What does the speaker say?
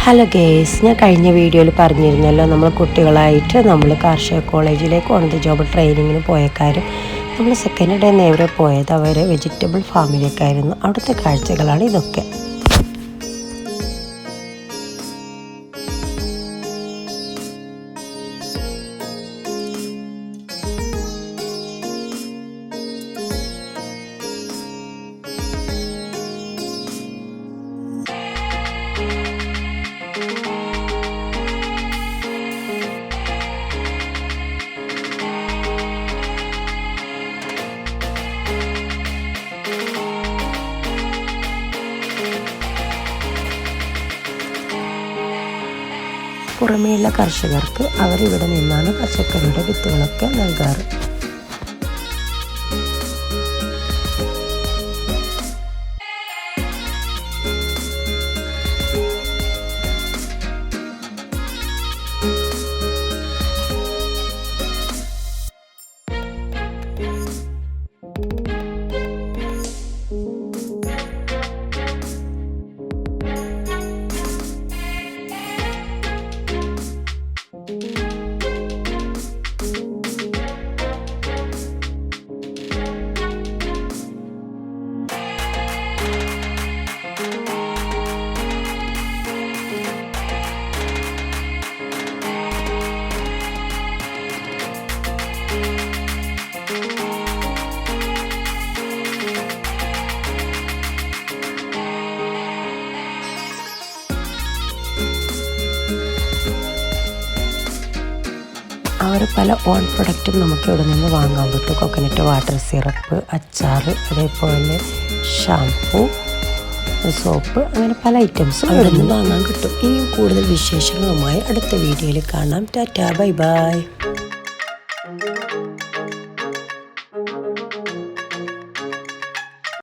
Hello guys, ഞാൻ കഴിഞ്ഞ വീഡിയോയിൽ പറഞ്ഞിരുന്നല്ലോ നമ്മൾ കുട്ടികളായിട്ട് നമ്മൾ കാർഷിക കോളേജിലേക്ക് ഓൺ ദി ജോബ് ട്രെയിനിങ്ങിന് പോയ കാര്യം. നമ്മൾ സെക്കൻഡ് ഡേ നേരെ പോയത് അവർ വെജിറ്റബിൾ ഫാമിലേക്കായിരുന്നു. അവിടുത്തെ കാഴ്ചകളാണ് ഇതൊക്കെ. പുറമേയുള്ള കർഷകർക്ക് അവരിവിടെ നിന്നാണ് പച്ചക്കറിയുടെ വിത്തുകളൊക്കെ നൽകാറ്. അവർ പല ഓൺ പ്രൊഡക്റ്റും നമുക്ക് ഇവിടെ നിന്ന് വാങ്ങാൻ പറ്റും. കോക്കനട്ട് വാട്ടർ, സിറപ്പ്, അച്ചാർ, അതേപോലെ ഷാംപൂ, സോപ്പ്, അങ്ങനെ പല ഐറ്റംസും ഇവിടെ നിന്ന് വാങ്ങാൻ കിട്ടും. ഇനിയും കൂടുതൽ വിശേഷങ്ങളുമായി അടുത്ത വീഡിയോയിൽ കാണാം. Tata, bye bye.